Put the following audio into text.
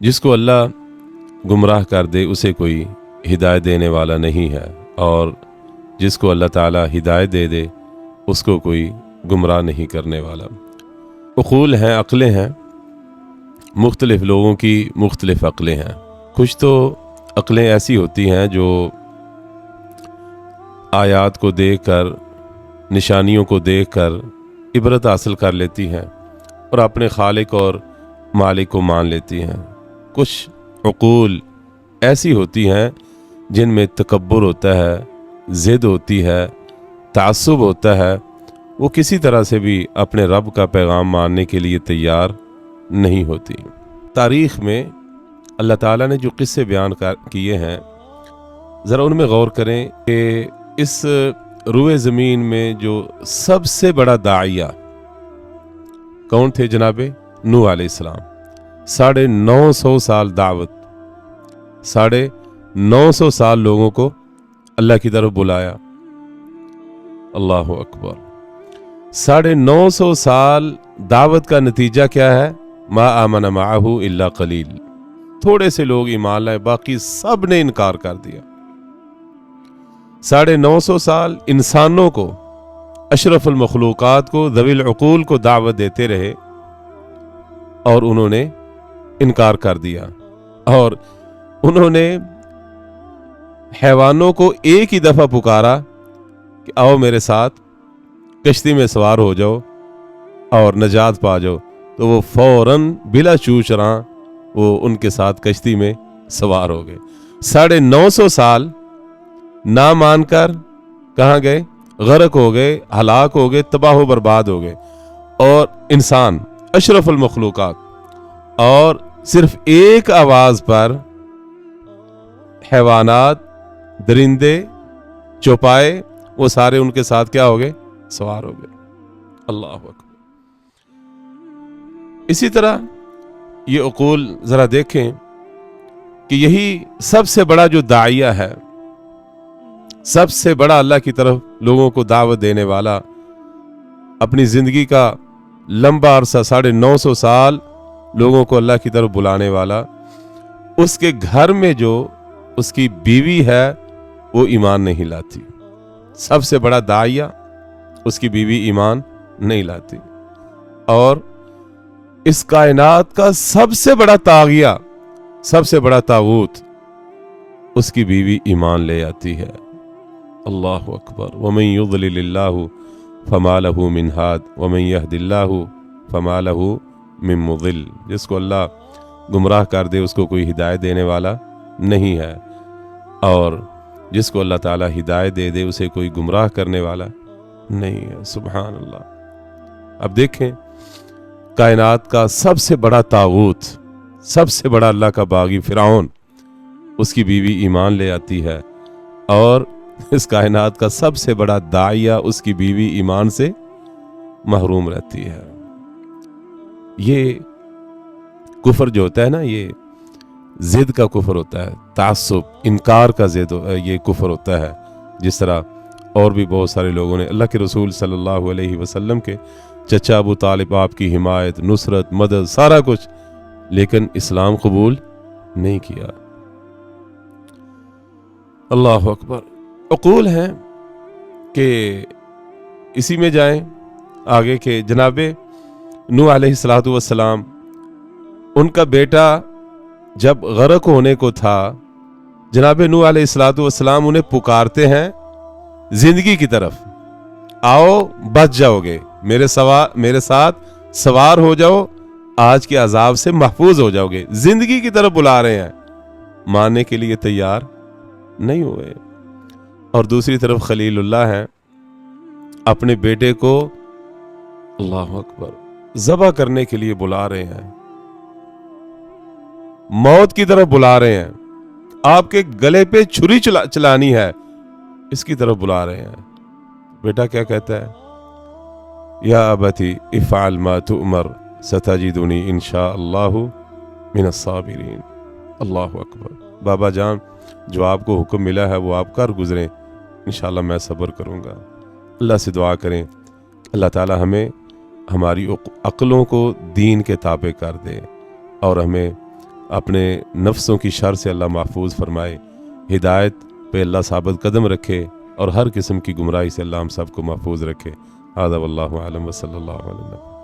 जिसको अल्लाह गुमराह कर दे उसे कोई हिदायत देने वाला नहीं है, और जिसको अल्लाह ताला हिदायत दे दे उसको कोई गुमराह नहीं करने वाला। उक़ूल हैं, अक़लें हैं, मुख्तलिफ़ लोगों की मुख्तलिफ़ अक़लें हैं। कुछ तो अक़लें ऐसी होती हैं जो आयात को देखकर, निशानियों को देखकर इबरत हासिल कर लेती हैं और अपने खालिक और मालिक को मान लेती हैं। कुछ उक़ूल ऐसी होती हैं जिनमें तकब्बुर होता है, ज़िद होती है, तासुब होता है। वो किसी तरह से भी अपने रब का पैगाम मानने के लिए तैयार नहीं होती। तारीख़ में अल्लाह ताला ने जो क़िस्से बयान किए हैं, ज़रा उनमें गौर करें कि इस रुए ज़मीन में जो सबसे बड़ा दाइया कौन थे? जनाबे नूह अलैहिस्सलाम। 950 साल दावत, 950 साल लोगों को अल्लाह की तरफ बुलाया। अल्लाहु अकबर। 950 साल दावत का नतीजा क्या है? मा आमन माअहू इल्ला कलील। थोड़े से लोग ईमान लाए, बाकी सब ने इनकार कर दिया। 950 साल इंसानों को, अशरफुल मखलूकात को, ज़वील उक़ूल को दावत देते रहे और उन्होंने इनकार कर दिया। और उन्होंने हैवानों को एक ही दफ़ा पुकारा कि आओ मेरे साथ कश्ती में सवार हो जाओ और नजात पा जाओ, तो वो फौरन बिला चूचरा वो उनके साथ कश्ती में सवार हो गए। 950 साल ना मानकर कहाँ गए? गरक हो गए, हलाक हो गए, तबाह बर्बाद हो गए। और इंसान अशरफुल मखलूकात, और सिर्फ एक आवाज़ पर हैवानात, दरिंदे, चौपाए, वो सारे उनके साथ क्या हो गए? सवार हो गए। अल्लाह अकबर। इसी तरह ये उक़ूल ज़रा देखें कि यही सबसे बड़ा जो दाइया है, सबसे बड़ा अल्लाह की तरफ लोगों को दावत देने वाला, अपनी ज़िंदगी का लंबा अरसा 950 साल लोगों को अल्लाह की तरफ बुलाने वाला, उसके घर में जो उसकी बीवी है वो ईमान नहीं लाती। सबसे बड़ा दाइया, उसकी बीवी ईमान नहीं लाती। और इस कायनात का सबसे बड़ा तागिया, सबसे बड़ा तागूत, उसकी बीवी ईमान ले आती है। अल्लाहु अकबर। वमन युज़लिलिल्लाहु फमा लहू मिन हाद वमन यहदिल्लाहु फमा लहू मिन मुज़िल। जिसको अल्लाह गुमराह कर दे उसको कोई हिदायत देने वाला नहीं है, और जिसको अल्लाह ताला हिदायत दे दे उसे कोई गुमराह करने वाला नहीं है। सुभान अल्लाह। अब देखें, कायनात का सबसे बड़ा तागूत, सबसे बड़ा अल्लाह का बागी फ़िरऔन, उसकी बीवी ईमान ले आती है, और इस कायनात का सबसे बड़ा दाइया, उसकी बीवी ईमान से महरूम रहती है। ये कुफर जो होता है ना, ये ज़िद का कुफर होता है, तासुब, इनकार का ज़िद, ये कुफर होता है। जिस तरह और भी बहुत सारे लोगों ने अल्लाह के रसूल सल्लल्लाहु अलैहि वसल्लम के चचा अबू तालिब, आपकी हिमायत, नुसरत, मदद, सारा कुछ, लेकिन इस्लाम कबूल नहीं किया। अल्लाह अकबर। उक़ूल हैं कि इसी में जाएं आगे के, जनाबे नूह अलैहिस्सलातु वस्सलाम, उनका बेटा जब गरक होने को था, जनाबे नूह अलैहिस्सलातु वस्सलाम उन्हें पुकारते हैं जिंदगी की तरफ, आओ बच जाओगे, मेरे साथ सवार हो जाओ, आज के अजाब से महफूज हो जाओगे। जिंदगी की तरफ बुला रहे हैं, मानने के लिए तैयार नहीं हुए। और दूसरी तरफ खलीलुल्लाह हैं, अपने बेटे को अल्लाह अकबर ज़बह करने के लिए बुला रहे हैं, मौत की तरफ बुला रहे हैं, आपके गले पे छुरी चलानी है, इसकी तरफ बुला रहे हैं। बेटा क्या कहता है? या अबती इफ़अल मा तुअमर सतजिदुनी इंशाअल्लाहु मिनस साबिरीन। अल्लाहु अकबर। बाबा जान, जो आपको हुक्म मिला है वो आप कर गुजरें, इंशाअल्लाह मैं सब्र करूँगा। अल्लाह से दुआ करें, अल्लाह ताला हमें हमारी अक़लों को दीन के ताबे कर दे और हमें اپنے نفسوں کی شر سے اللہ محفوظ فرمائے، ہدایت پہ اللہ ثابت قدم رکھے، اور ہر قسم کی گمراہی سے اللہ ہم سب کو محفوظ رکھے۔ ھذا واللہ اعلم وصلی اللہ علیہ وسلم۔